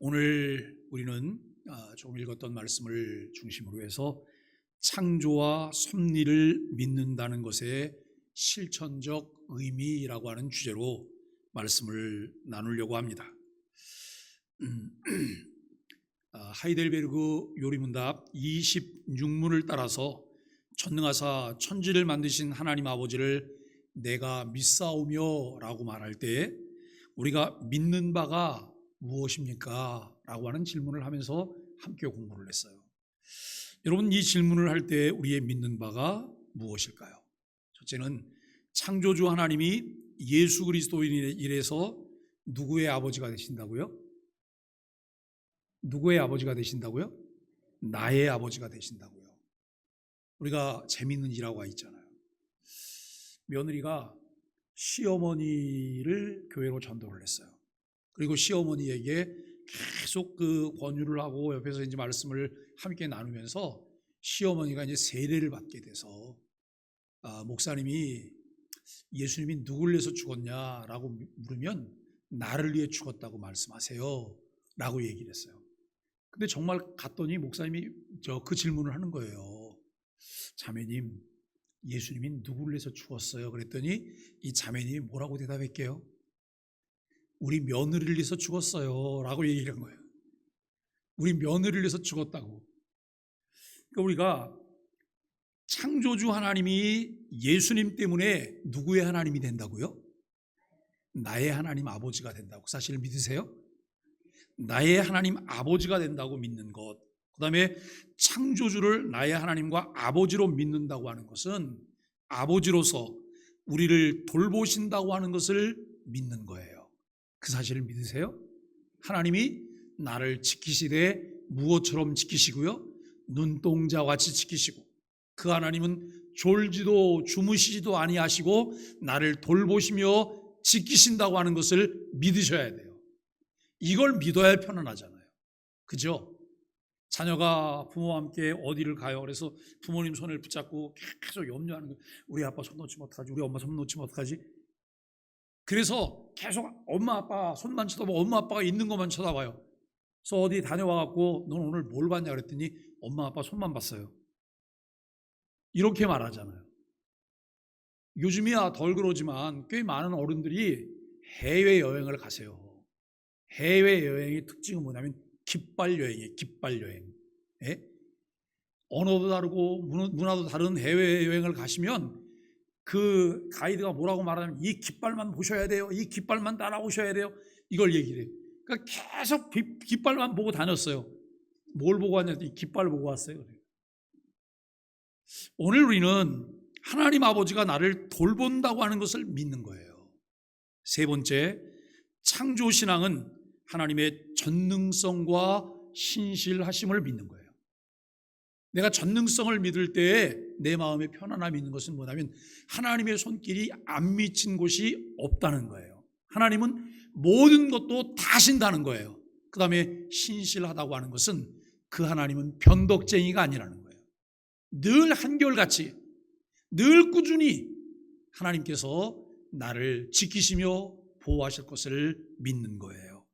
오늘 우리는 조금 읽었던 말씀을 중심으로 해서 창조와 섭리를 믿는다는 것의 실천적 의미라고 하는 주제로 말씀을 나누려고 합니다. 하이델베르그 요리문답 26문을 따라서 전능하사 천지를 만드신 하나님 아버지를 내가 믿사오며 라고 말할 때 우리가 믿는 바가 무엇입니까? 라고 하는 질문을 하면서 함께 공부를 했어요. 여러분, 이 질문을 할 때 우리의 믿는 바가 무엇일까요? 첫째는 창조주 하나님이 예수 그리스도인이라서 누구의 아버지가 되신다고요? 누구의 아버지가 되신다고요? 나의 아버지가 되신다고요. 우리가 재밌는 일화가 있잖아요. 며느리가 시어머니를 교회로 전도를 했어요. 그리고 시어머니에게 계속 그 권유를 하고 옆에서 이제 말씀을 함께 나누면서 시어머니가 이제 세례를 받게 돼서 목사님이 예수님이 누구를 위해서 죽었냐라고 물으면 나를 위해 죽었다고 말씀하세요 라고 얘기를 했어요. 근데 정말 갔더니 목사님이 그 질문을 하는 거예요. 자매님, 예수님이 누구를 위해서 죽었어요? 그랬더니 이 자매님이 뭐라고 대답할게요? 우리 며느리를 위해서 죽었어요 라고 얘기한 거예요. 우리 며느리를 위해서 죽었다고. 그러니까 우리가 창조주 하나님이 예수님 때문에 누구의 하나님이 된다고요? 나의 하나님 아버지가 된다고 사실 믿으세요? 나의 하나님 아버지가 된다고 믿는 것, 그 다음에 창조주를 나의 하나님과 아버지로 믿는다고 하는 것은 아버지로서 우리를 돌보신다고 하는 것을 믿는 거예요. 그 사실을 믿으세요? 하나님이 나를 지키시되 무엇처럼 지키시고요, 눈동자와 같이 지키시고, 그 하나님은 졸지도 주무시지도 아니하시고 나를 돌보시며 지키신다고 하는 것을 믿으셔야 돼요. 이걸 믿어야 편안하잖아요. 그죠? 자녀가 부모와 함께 어디를 가요. 그래서 부모님 손을 붙잡고 계속 염려하는 거예요. 우리 아빠 손 놓치면 어떡하지? 우리 엄마 손 놓치면 어떡하지? 그래서 계속 엄마 아빠 손만 쳐다보고 엄마 아빠가 있는 것만 쳐다봐요. 그래서 어디 다녀와갖고 넌 오늘 뭘 봤냐 그랬더니 엄마 아빠 손만 봤어요. 이렇게 말하잖아요. 요즘이야 덜 그러지만 꽤 많은 어른들이 해외여행을 가세요. 해외여행의 특징은 뭐냐면 깃발여행이에요. 깃발여행. 예? 언어도 다르고 문화도 다른 해외여행을 가시면 그 가이드가 뭐라고 말하냐면 이 깃발만 보셔야 돼요. 이 깃발만 따라오셔야 돼요. 이걸 얘기를 해요. 그러니까 계속 깃발만 보고 다녔어요. 뭘 보고 왔냐면 깃발 보고 왔어요. 오늘 우리는 하나님 아버지가 나를 돌본다고 하는 것을 믿는 거예요. 세 번째, 창조신앙은 하나님의 전능성과 신실하심을 믿는 거예요. 내가 전능성을 믿을 때에 내 마음에 편안함이 있는 것은 뭐냐면 하나님의 손길이 안 미친 곳이 없다는 거예요. 하나님은 모든 것도 다 하신다는 거예요. 그 다음에 신실하다고 하는 것은 그 하나님은 변덕쟁이가 아니라는 거예요. 늘 한결같이 늘 꾸준히 하나님께서 나를 지키시며 보호하실 것을 믿는 거예요.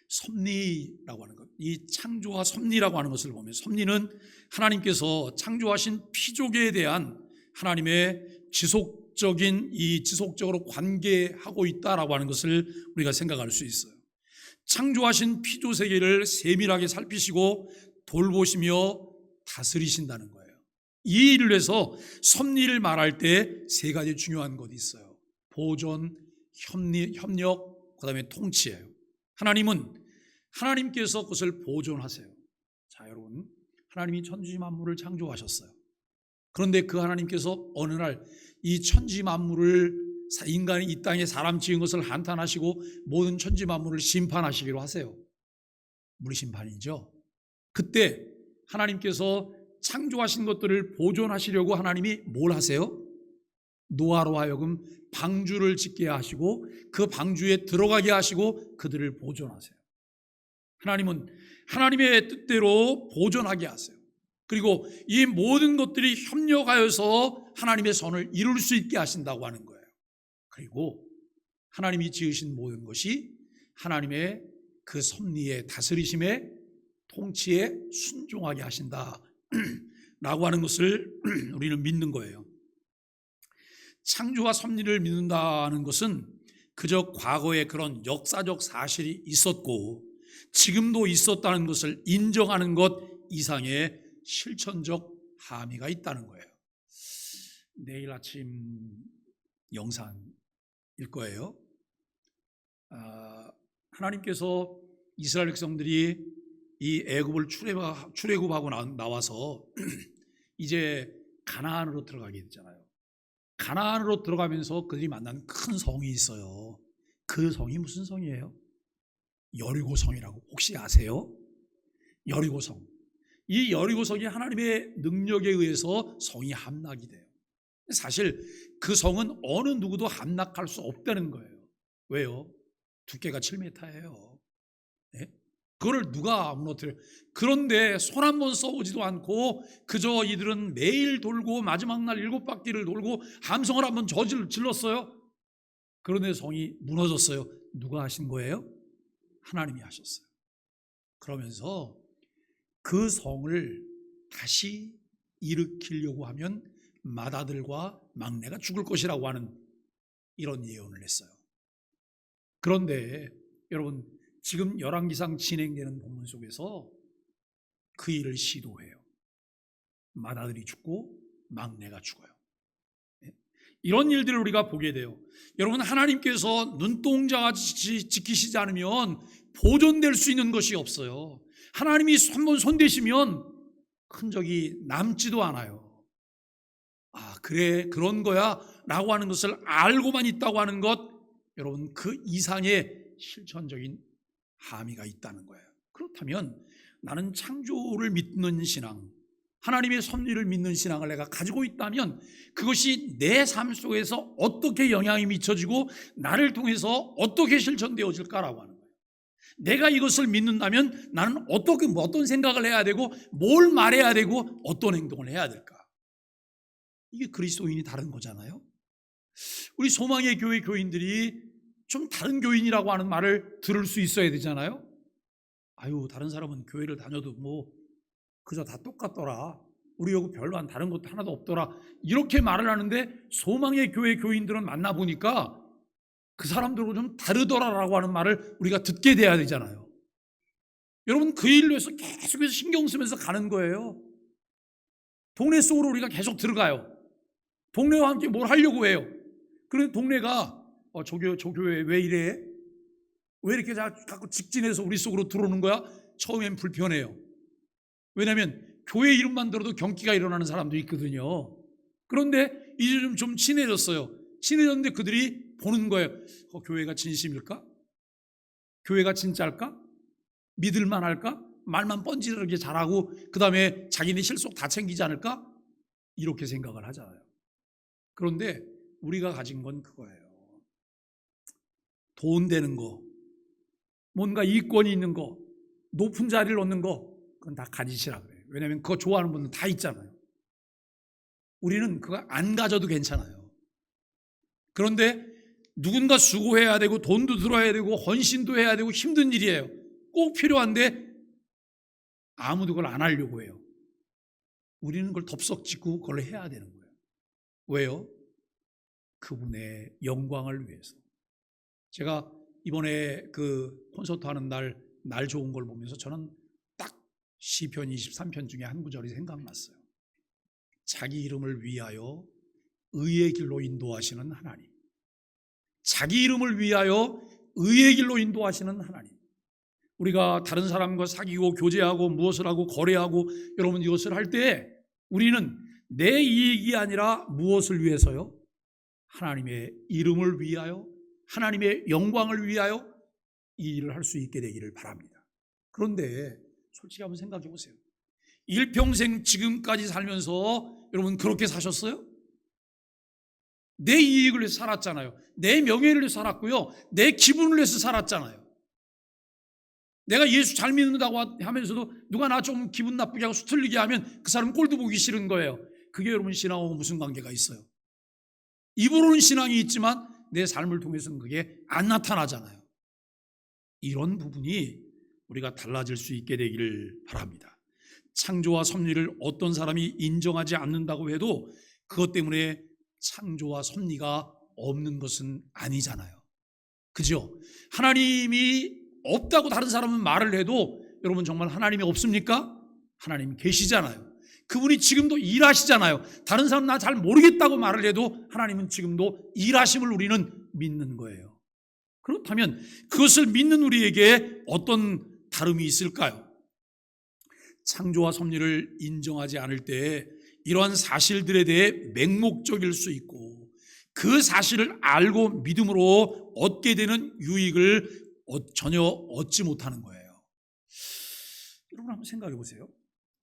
섭리라고 하는 것, 이 창조와 섭리라고 하는 것을 보면 섭리는 하나님께서 창조하신 피조계에 대한 하나님의 지속적으로 관계하고 있다라고 하는 것을 우리가 생각할 수 있어요. 창조하신 피조 세계를 세밀하게 살피시고 돌보시며 다스리신다는 거예요. 이 일을 위해서 섭리를 말할 때 세 가지 중요한 것이 있어요. 보존, 협력, 그 다음에 통치예요. 하나님께서 그것을 보존하세요. 자, 여러분, 하나님이 천지 만물을 창조하셨어요. 그런데 그 하나님께서 어느 날 이 천지 만물을 인간이 이 땅에 사람 지은 것을 한탄하시고 모든 천지 만물을 심판하시기로 하세요. 물심판이죠. 그때 하나님께서 창조하신 것들을 보존하시려고 하나님이 뭘 하세요? 노아로 하여금 방주를 짓게 하시고 그 방주에 들어가게 하시고 그들을 보존하세요. 하나님은 하나님의 뜻대로 보존하게 하세요. 그리고 이 모든 것들이 협력하여서 하나님의 선을 이룰 수 있게 하신다고 하는 거예요. 그리고 하나님이 지으신 모든 것이 하나님의 그 섭리에, 다스리심에, 통치에 순종하게 하신다 라고 하는 것을 우리는 믿는 거예요. 창조와 섭리를 믿는다는 것은 그저 과거에 그런 역사적 사실이 있었고 지금도 있었다는 것을 인정하는 것 이상의 실천적 함의가 있다는 거예요. 내일 아침 영상일 거예요. 하나님께서 이스라엘 백성들이 이 애굽을 출애굽하고 나와서 이제 가나안으로 들어가게 됐잖아요. 가나안으로 들어가면서 그들이 만난 큰 성이 있어요. 그 성이 무슨 성이에요? 여리고성이라고 혹시 아세요? 여리고성. 이 여리고성이 하나님의 능력에 의해서 성이 함락이 돼요. 사실 그 성은 어느 누구도 함락할 수 없다는 거예요. 왜요? 두께가 7m예요. 네? 그걸 누가 무너뜨려요? 그런데 손 한 번 써보지도 않고 그저 이들은 매일 돌고 마지막 날 7바퀴를 돌고 함성을 한번 질렀어요. 그런데 성이 무너졌어요. 누가 하신 거예요? 하나님이 하셨어요. 그러면서 그 성을 다시 일으키려고 하면 맏아들과 막내가 죽을 것이라고 하는 이런 예언을 했어요. 그런데 여러분, 지금 열왕기상 진행되는 본문 속에서 그 일을 시도해요. 맏아들이 죽고 막내가 죽어요. 이런 일들을 우리가 보게 돼요. 여러분, 하나님께서 눈동자같이 지키시지 않으면 보존될 수 있는 것이 없어요. 하나님이 한번 손대시면 흔적이 남지도 않아요. 그래, 그런 거야 라고 하는 것을 알고만 있다고 하는 것, 여러분, 그 이상의 실천적인 함의가 있다는 거예요. 그렇다면 나는 창조를 믿는 신앙, 하나님의 섭리를 믿는 신앙을 내가 가지고 있다면 그것이 내 삶 속에서 어떻게 영향이 미쳐지고 나를 통해서 어떻게 실천되어질까라고 하는 거예요. 내가 이것을 믿는다면 나는 어떤 생각을 해야 되고 뭘 말해야 되고 어떤 행동을 해야 될까? 이게 그리스도인이 다른 거잖아요. 우리 소망의 교회 교인들이 좀 다른 교인이라고 하는 말을 들을 수 있어야 되잖아요. 다른 사람은 교회를 다녀도 그저 다 똑같더라. 우리 여기 별로 다른 것도 하나도 없더라. 이렇게 말을 하는데 소망의 교회 교인들은 만나보니까 그 사람들하고 좀 다르더라라고 하는 말을 우리가 듣게 돼야 되잖아요. 여러분, 그 일로 해서 계속해서 신경 쓰면서 가는 거예요. 동네 속으로 우리가 계속 들어가요. 동네와 함께 뭘 하려고 해요. 그런데 동네가 저 교회 왜 이래? 왜 이렇게 자꾸 직진해서 우리 속으로 들어오는 거야? 처음엔 불편해요. 왜냐하면 교회 이름만 들어도 경기가 일어나는 사람도 있거든요. 그런데 이제 좀 친해졌어요. 친해졌는데 그들이 보는 거예요. 교회가 진심일까? 교회가 진짜일까? 믿을만 할까? 말만 뻔질하게 잘하고 그 다음에 자기네 실속 다 챙기지 않을까? 이렇게 생각을 하잖아요. 그런데 우리가 가진 건 그거예요. 돈 되는 거, 뭔가 이권이 있는 거, 높은 자리를 얻는 거, 그건 다 가지시라 그래요. 왜냐하면 그거 좋아하는 분들 다 있잖아요. 우리는 그거 안 가져도 괜찮아요. 그런데 누군가 수고해야 되고 돈도 들어야 되고 헌신도 해야 되고 힘든 일이에요. 꼭 필요한데 아무도 그걸 안 하려고 해요. 우리는 그걸 덥석 짓고 그걸 해야 되는 거예요. 왜요? 그분의 영광을 위해서. 제가 이번에 그 콘서트 하는 날 좋은 걸 보면서 저는 딱 시편 23편 중에 한 구절이 생각났어요. 자기 이름을 위하여 의의 길로 인도하시는 하나님. 자기 이름을 위하여 의의 길로 인도하시는 하나님. 우리가 다른 사람과 사귀고 교제하고 무엇을 하고 거래하고 여러분 이것을 할 때 우리는 내 이익이 아니라 무엇을 위해서요? 하나님의 이름을 위하여, 하나님의 영광을 위하여 이 일을 할 수 있게 되기를 바랍니다. 그런데 솔직히 한번 생각해 보세요. 일평생 지금까지 살면서 여러분 그렇게 사셨어요? 내 이익을 위해서 살았잖아요. 내 명예를 위해서 살았고요. 내 기분을 위해서 살았잖아요. 내가 예수 잘 믿는다고 하면서도 누가 나 좀 기분 나쁘게 하고 수틀리게 하면 그 사람 꼴도 보기 싫은 거예요. 그게 여러분 신앙하고 무슨 관계가 있어요? 입으로는 신앙이 있지만 내 삶을 통해서는 그게 안 나타나잖아요. 이런 부분이 우리가 달라질 수 있게 되기를 바랍니다. 창조와 섭리를 어떤 사람이 인정하지 않는다고 해도 그것 때문에 창조와 섭리가 없는 것은 아니잖아요. 그죠? 하나님이 없다고 다른 사람은 말을 해도 여러분 정말 하나님이 없습니까? 하나님 계시잖아요. 그분이 지금도 일하시잖아요. 다른 사람 나 잘 모르겠다고 말을 해도 하나님은 지금도 일하심을 우리는 믿는 거예요. 그렇다면 그것을 믿는 우리에게 어떤 다름이 있을까요? 창조와 섭리를 인정하지 않을 때 이러한 사실들에 대해 맹목적일 수 있고 그 사실을 알고 믿음으로 얻게 되는 유익을 전혀 얻지 못하는 거예요. 여러분 한번 생각해 보세요.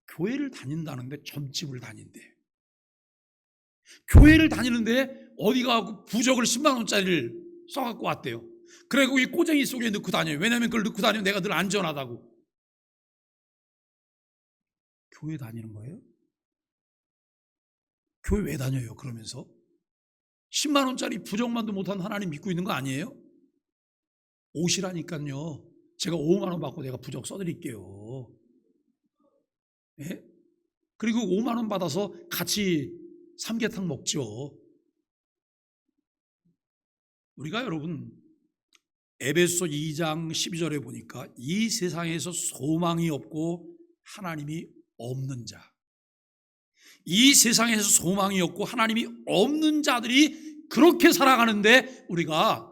교회를 다닌다는데 점집을 다닌대. 교회를 다니는데 어디 가고 부적을 10만 원짜리를 써갖고 왔대요. 그리고 이 꼬쟁이 속에 넣고 다녀요. 왜냐하면 그걸 넣고 다니면 내가 늘 안전하다고. 교회 다니는 거예요? 교회 왜 다녀요? 그러면서 10만 원짜리 부적만도 못한 하나님 믿고 있는 거 아니에요? 오시라니까요. 제가 5만 원 받고 내가 부적 써드릴게요. 예? 그리고 5만 원 받아서 같이 삼계탕 먹죠. 우리가 여러분 에베소 2장 12절에 보니까 이 세상에서 소망이 없고 하나님이 없는 자, 이 세상에서 소망이 없고 하나님이 없는 자들이 그렇게 살아가는데 우리가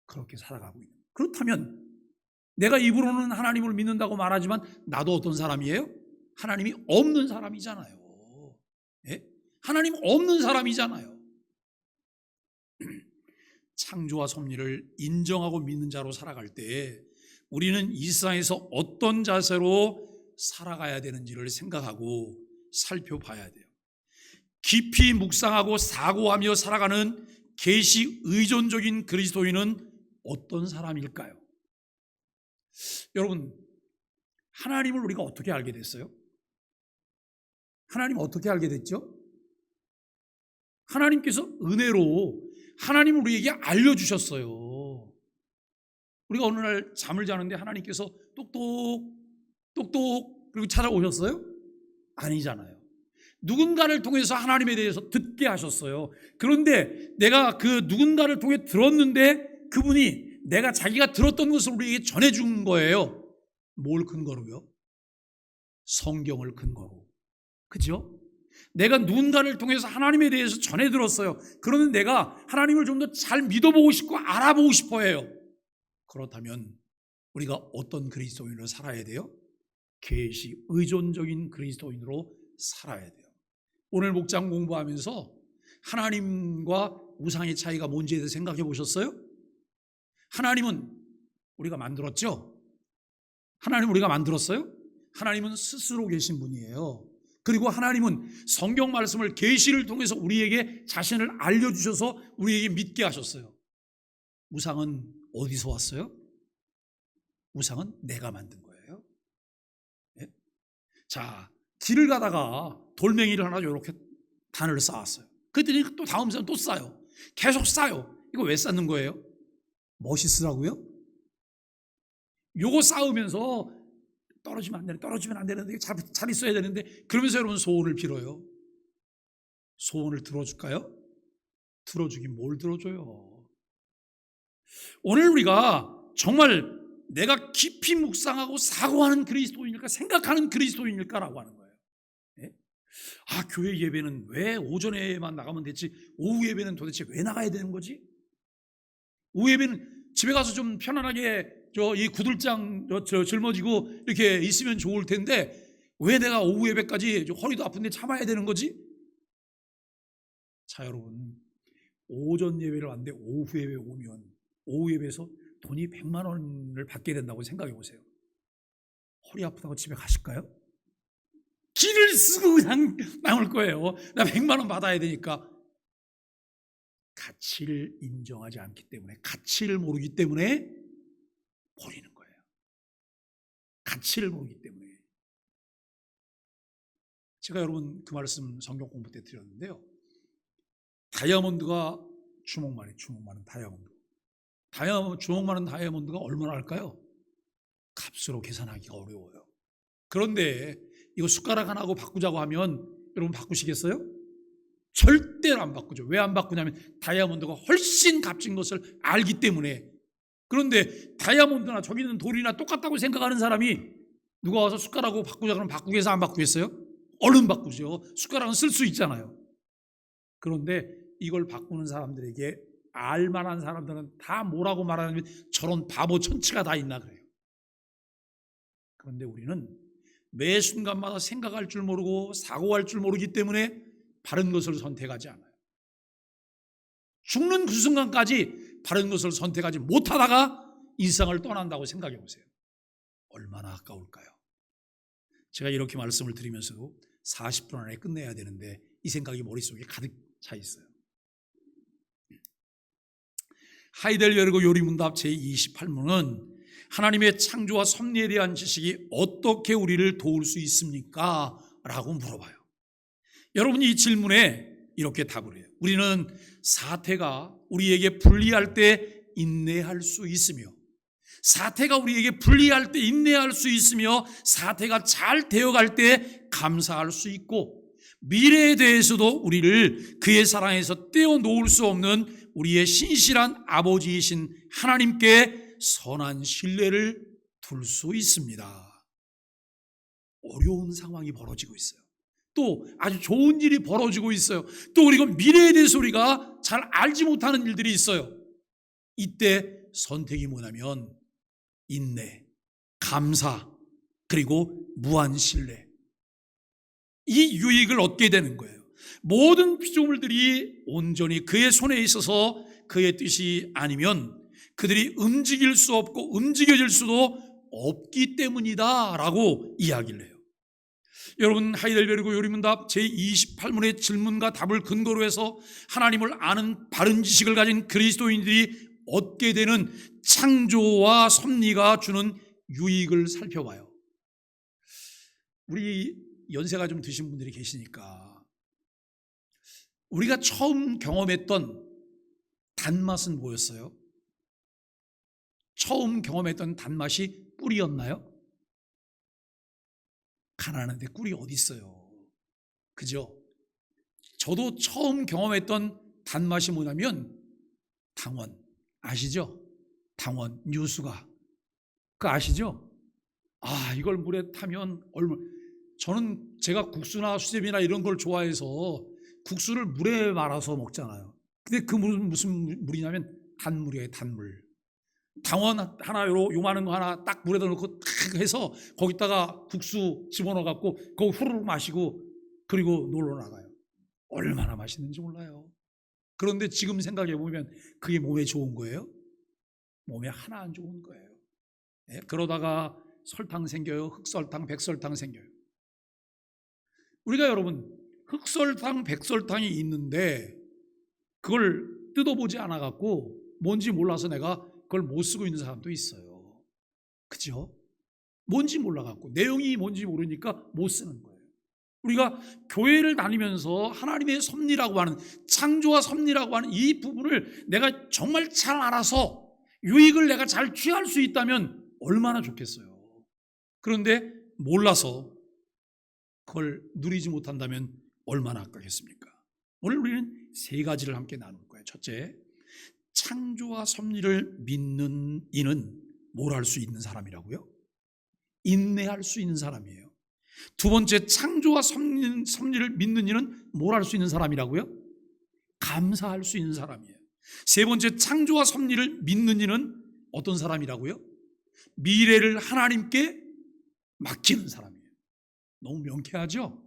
그렇게 살아가고 있는. 그렇다면 내가 입으로는 하나님을 믿는다고 말하지만 나도 어떤 사람이에요? 하나님이 없는 사람이잖아요. 예? 하나님 없는 사람이잖아요. 창조와 섭리를 인정하고 믿는 자로 살아갈 때 우리는 이 세상에서 어떤 자세로 살아가야 되는지를 생각하고 살펴봐야 돼요. 깊이 묵상하고 사고하며 살아가는 계시 의존적인 그리스도인은 어떤 사람일까요? 여러분, 하나님을 우리가 어떻게 알게 됐어요? 하나님 어떻게 알게 됐죠? 하나님께서 은혜로 하나님을 우리에게 알려주셨어요. 우리가 어느 날 잠을 자는데 하나님께서 똑똑 그리고 찾아오셨어요? 아니잖아요. 누군가를 통해서 하나님에 대해서 듣게 하셨어요. 그런데 내가 그 누군가를 통해 들었는데 그분이 내가 자기가 들었던 것을 우리에게 전해준 거예요. 뭘 근거로요? 성경을 근거로. 그죠? 내가 누군가를 통해서 하나님에 대해서 전해 들었어요. 그러는 내가 하나님을 좀 더 잘 믿어보고 싶고 알아보고 싶어 해요. 그렇다면 우리가 어떤 그리스도인으로 살아야 돼요? 계시 의존적인 그리스도인으로 살아야 돼요. 오늘 목장 공부하면서 하나님과 우상의 차이가 뭔지에 대해서 생각해 보셨어요? 하나님은 우리가 만들었죠? 하나님 우리가 만들었어요? 하나님은 스스로 계신 분이에요. 그리고 하나님은 성경 말씀을 계시를 통해서 우리에게 자신을 알려주셔서 우리에게 믿게 하셨어요. 우상은 어디서 왔어요? 우상은 내가 만든 거예요. 네? 자, 길을 가다가 돌멩이를 하나 이렇게 단을 쌓았어요. 그랬더니 또 다음 사람 또 쌓아요. 계속 쌓아요. 이거 왜 쌓는 거예요? 멋있으라고요? 요거 쌓으면서 떨어지면 안 되는데 잘 있어야 되는데 그러면서 여러분 소원을 빌어요. 소원을 들어줄까요? 들어주긴 뭘 들어줘요. 오늘 우리가 정말 내가 깊이 묵상하고 사고하는 그리스도인일까 생각하는 그리스도인일까라고 하는 거예요. 네? 아, 교회 예배는 왜 오전에만 나가면 됐지 오후 예배는 도대체 왜 나가야 되는 거지? 오후 예배는 집에 가서 좀 편안하게 이 구들장 짊어지고 이렇게 있으면 좋을 텐데 왜 내가 오후 예배까지 허리도 아픈데 참아야 되는 거지? 자, 여러분, 오전 예배를 왔는데 오후 예배 오면 오후 예배에서 돈이 100만 원을 받게 된다고 생각해 보세요. 허리 아프다고 집에 가실까요? 길을 쓰고 그냥 나올 거예요. 나 100만 원 받아야 되니까. 가치를 인정하지 않기 때문에, 가치를 모르기 때문에 버리는 거예요. 가치를 모르기 때문에. 제가 여러분 그 말씀 성경 공부 때 드렸는데요. 다이아몬드가 주먹만은 다이아몬드. 주먹 많은 다이아몬드가 얼마나 할까요? 값으로 계산하기가 어려워요. 그런데 이거 숟가락 하나하고 바꾸자고 하면 여러분 바꾸시겠어요? 절대로 안 바꾸죠. 왜 안 바꾸냐면 다이아몬드가 훨씬 값진 것을 알기 때문에. 그런데 다이아몬드나 저기 있는 돌이나 똑같다고 생각하는 사람이 누가 와서 숟가락하고 바꾸자 그러면 바꾸겠어요? 안 바꾸겠어요? 얼른 바꾸죠. 숟가락은 쓸 수 있잖아요. 그런데 이걸 바꾸는 사람들에게 알만한 사람들은 다 뭐라고 말하냐면 저런 바보 천치가 다 있나 그래요. 그런데 우리는 매 순간마다 생각할 줄 모르고 사고할 줄 모르기 때문에 바른 것을 선택하지 않아요. 죽는 그 순간까지 바른 것을 선택하지 못하다가 이 세상을 떠난다고 생각해 보세요. 얼마나 아까울까요? 제가 이렇게 말씀을 드리면서도 40분 안에 끝내야 되는데 이 생각이 머릿속에 가득 차 있어요. 하이델베르그 요리문답 제28문은 하나님의 창조와 섭리에 대한 지식이 어떻게 우리를 도울 수 있습니까? 라고 물어봐요. 여러분이 이 질문에 이렇게 답을 해요. 우리는 사태가 우리에게 불리할 때 인내할 수 있으며, 사태가 우리에게 불리할 때 인내할 수 있으며, 사태가 잘 되어갈 때 감사할 수 있고, 미래에 대해서도 우리를 그의 사랑에서 떼어놓을 수 없는 우리의 신실한 아버지이신 하나님께 선한 신뢰를 둘 수 있습니다. 어려운 상황이 벌어지고 있어요. 또 아주 좋은 일이 벌어지고 있어요. 또 그리고 미래에 대해서 우리가 잘 알지 못하는 일들이 있어요. 이때 선택이 뭐냐면 인내, 감사, 그리고 무한 신뢰, 이 유익을 얻게 되는 거예요. 모든 피조물들이 온전히 그의 손에 있어서 그의 뜻이 아니면 그들이 움직일 수 없고 움직여질 수도 없기 때문이다 라고 이야기를 해요. 여러분, 하이델베르그 요리문답 제28문의 질문과 답을 근거로 해서 하나님을 아는 바른 지식을 가진 그리스도인들이 얻게 되는 창조와 섭리가 주는 유익을 살펴봐요. 우리 연세가 좀 드신 분들이 계시니까 우리가 처음 경험했던 단맛은 뭐였어요? 처음 경험했던 단맛이 꿀이었나요? 가난한데 꿀이 어디 있어요? 그죠? 저도 처음 경험했던 단맛이 뭐냐면 당원 아시죠? 당원, 뉴수가 그거 아시죠? 이걸 물에 타면 저는 제가 국수나 수제비나 이런 걸 좋아해서 국수를 물에 말아서 먹잖아요. 근데 그 물은 무슨 물이냐면 단물이에요. 단물. 당원 하나 요만한 거 하나 딱 물에다 넣고 탁 해서 거기다가 국수 집어넣어 갖고 그거 후루룩 마시고 그리고 놀러 나가요. 얼마나 맛있는지 몰라요. 그런데 지금 생각해 보면 그게 몸에 좋은 거예요? 몸에 하나 안 좋은 거예요. 네? 그러다가 설탕 생겨요. 흑설탕, 백설탕 생겨요. 우리가 여러분 흑설탕, 백설탕이 있는데 그걸 뜯어보지 않아 갖고 뭔지 몰라서 내가 그걸 못 쓰고 있는 사람도 있어요. 그죠? 뭔지 몰라갖고 내용이 뭔지 모르니까 못 쓰는 거예요. 우리가 교회를 다니면서 하나님의 섭리라고 하는 창조와 섭리라고 하는 이 부분을 내가 정말 잘 알아서 유익을 내가 잘 취할 수 있다면 얼마나 좋겠어요. 그런데 몰라서 그걸 누리지 못한다면 얼마나 아깝겠습니까? 오늘 우리는 세 가지를 함께 나눌 거예요. 첫째, 창조와 섭리를 믿는 이는 뭘 할 수 있는 사람이라고요? 인내할 수 있는 사람이에요. 두 번째, 창조와 섭리를 믿는 이는 뭘 할 수 있는 사람이라고요? 감사할 수 있는 사람이에요. 세 번째, 창조와 섭리를 믿는 이는 어떤 사람이라고요? 미래를 하나님께 맡기는 사람이에요. 너무 명쾌하죠?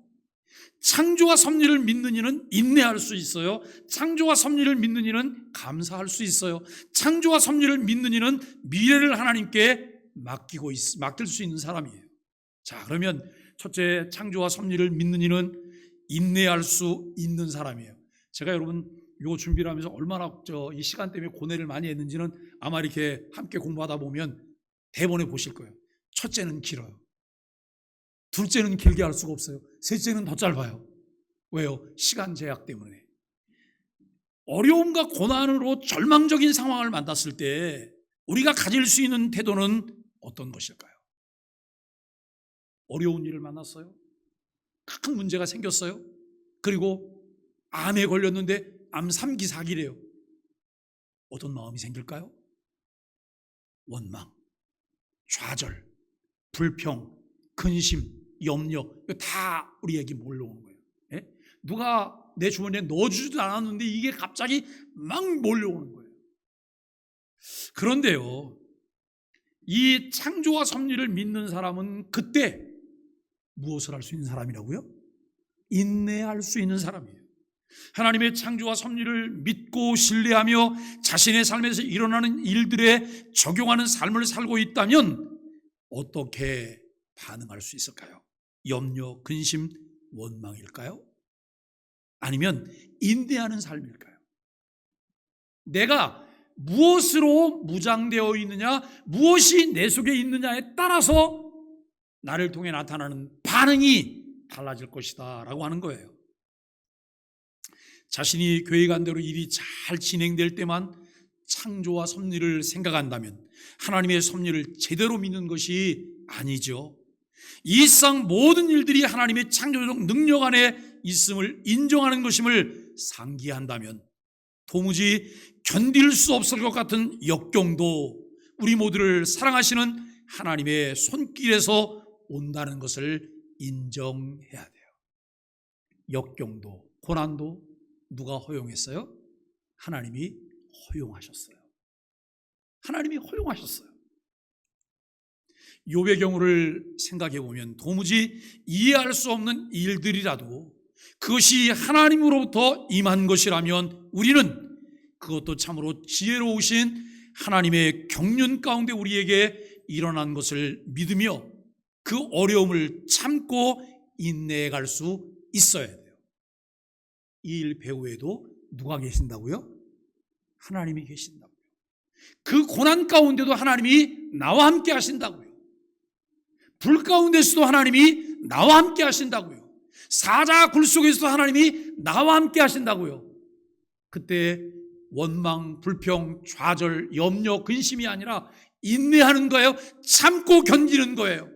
창조와 섭리를 믿는 이는 인내할 수 있어요. 창조와 섭리를 믿는 이는 감사할 수 있어요. 창조와 섭리를 믿는 이는 미래를 하나님께 맡길 수 있는 사람이에요. 자, 그러면 첫째, 창조와 섭리를 믿는 이는 인내할 수 있는 사람이에요. 제가 여러분 요 준비를 하면서 얼마나 이 시간 때문에 고뇌를 많이 했는지는 아마 이렇게 함께 공부하다 보면 대본에 보실 거예요. 첫째는 길어요. 둘째는 길게 할 수가 없어요. 셋째는 더 짧아요. 왜요? 시간 제약 때문에. 어려움과 고난으로 절망적인 상황을 만났을 때 우리가 가질 수 있는 태도는 어떤 것일까요? 어려운 일을 만났어요. 큰 문제가 생겼어요. 그리고 암에 걸렸는데 암 3기 4기래요. 어떤 마음이 생길까요? 원망, 좌절, 불평, 근심, 염려, 이거 다 우리에게 몰려오는 거예요. 예? 누가 내 주머니에 넣어주지도 않았는데 이게 갑자기 막 몰려오는 거예요. 그런데요, 이 창조와 섭리를 믿는 사람은 그때 무엇을 할 수 있는 사람이라고요? 인내할 수 있는 사람이에요. 하나님의 창조와 섭리를 믿고 신뢰하며 자신의 삶에서 일어나는 일들에 적용하는 삶을 살고 있다면 어떻게 반응할 수 있을까요? 염려, 근심, 원망일까요? 아니면 인내하는 삶일까요? 내가 무엇으로 무장되어 있느냐, 무엇이 내 속에 있느냐에 따라서 나를 통해 나타나는 반응이 달라질 것이다 라고 하는 거예요. 자신이 계획한 대로 일이 잘 진행될 때만 창조와 섭리를 생각한다면 하나님의 섭리를 제대로 믿는 것이 아니죠. 이 세상 모든 일들이 하나님의 창조적 능력 안에 있음을 인정하는 것임을 상기한다면 도무지 견딜 수 없을 것 같은 역경도 우리 모두를 사랑하시는 하나님의 손길에서 온다는 것을 인정해야 돼요. 역경도 고난도 누가 허용했어요? 하나님이 허용하셨어요. 하나님이 허용하셨어요. 욥의 경우를 생각해 보면 도무지 이해할 수 없는 일들이라도 그것이 하나님으로부터 임한 것이라면 우리는 그것도 참으로 지혜로우신 하나님의 경륜 가운데 우리에게 일어난 것을 믿으며 그 어려움을 참고 인내해 갈 수 있어야 돼요. 이 일 배후에도 누가 계신다고요? 하나님이 계신다고요. 그 고난 가운데도 하나님이 나와 함께 하신다고요. 불 가운데서도 하나님이 나와 함께 하신다고요. 사자 굴 속에서도 하나님이 나와 함께 하신다고요. 그때 원망, 불평, 좌절, 염려, 근심이 아니라 인내하는 거예요. 참고 견디는 거예요.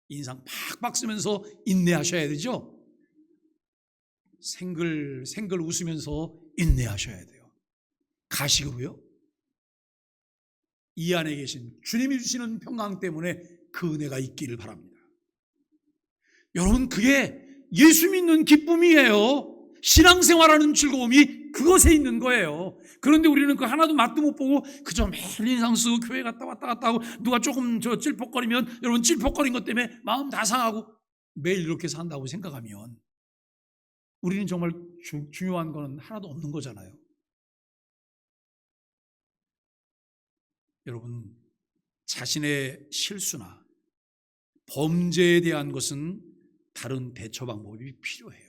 인상 팍팍 쓰면서 인내하셔야 되죠. 생글 웃으면서 인내하셔야 돼요. 가식으로요. 이 안에 계신 주님이 주시는 평강 때문에 그 은혜가 있기를 바랍니다. 여러분, 그게 예수 믿는 기쁨이에요. 신앙생활하는 즐거움이 그것에 있는 거예요. 그런데 우리는 그 하나도 맛도 못 보고 그저 매일 인상 쓰고 교회 갔다 왔다 갔다 하고 누가 조금 찔퍽거리면 여러분 찔퍽거린 것 때문에 마음 다 상하고 매일 이렇게 산다고 생각하면 우리는 정말 중요한 건 하나도 없는 거잖아요. 여러분, 자신의 실수나 범죄에 대한 것은 다른 대처 방법이 필요해요.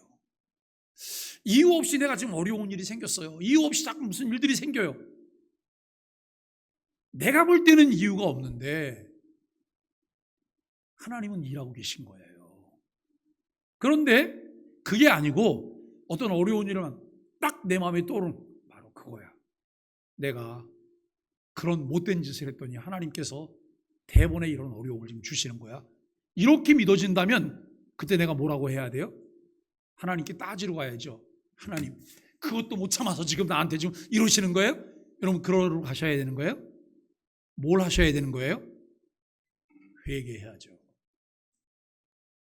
이유 없이 내가 지금 어려운 일이 생겼어요. 이유 없이 자꾸 무슨 일들이 생겨요. 내가 볼 때는 이유가 없는데 하나님은 일하고 계신 거예요. 그런데 그게 아니고 어떤 어려운 일을 딱 내 마음에 떠오르는 바로 그거야. 내가 그런 못된 짓을 했더니 하나님께서 대본에 이런 어려움을 지금 주시는 거야. 이렇게 믿어진다면 그때 내가 뭐라고 해야 돼요? 하나님께 따지러 가야죠. 하나님, 그것도 못 참아서 지금 나한테 지금 이러시는 거예요? 여러분, 그러러 가셔야 되는 거예요? 뭘 하셔야 되는 거예요? 회개해야죠.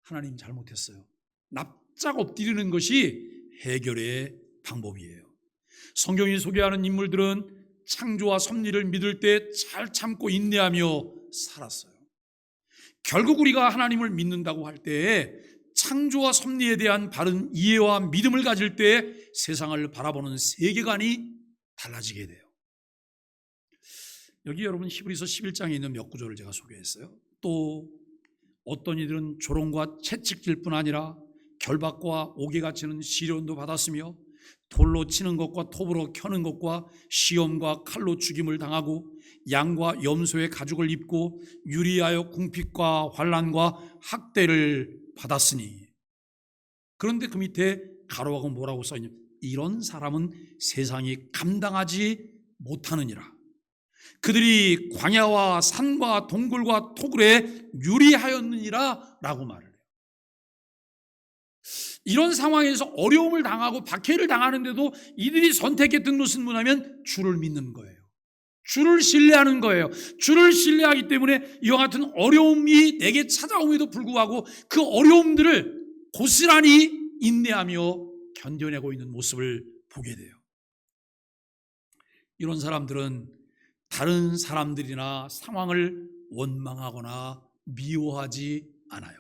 하나님 잘못했어요. 납작 엎드리는 것이 해결의 방법이에요. 성경이 소개하는 인물들은 창조와 섭리를 믿을 때 잘 참고 인내하며 살았어요. 결국 우리가 하나님을 믿는다고 할 때 창조와 섭리에 대한 바른 이해와 믿음을 가질 때 세상을 바라보는 세계관이 달라지게 돼요. 여기 여러분 히브리서 11장에 있는 몇 구절을 제가 소개했어요. 또 어떤 이들은 조롱과 채찍질 뿐 아니라 결박과 옥에 갇히는 시련도 받았으며 돌로 치는 것과 톱으로 켜는 것과 시험과 칼로 죽임을 당하고 양과 염소의 가죽을 입고 유리하여 궁핍과 환난과 학대를 받았으니. 그런데 그 밑에 가로하고 뭐라고 써있냐? 이런 사람은 세상이 감당하지 못하느니라. 그들이 광야와 산과 동굴과 토굴에 유리하였느니라 라고 말을 해요. 이런 상황에서 어려움을 당하고 박해를 당하는데도 이들이 선택했던 것은 뭐냐면 주를 믿는 거예요. 주를 신뢰하는 거예요. 주를 신뢰하기 때문에 이와 같은 어려움이 내게 찾아옴에도 불구하고 그 어려움들을 고스란히 인내하며 견뎌내고 있는 모습을 보게 돼요. 이런 사람들은 다른 사람들이나 상황을 원망하거나 미워하지 않아요.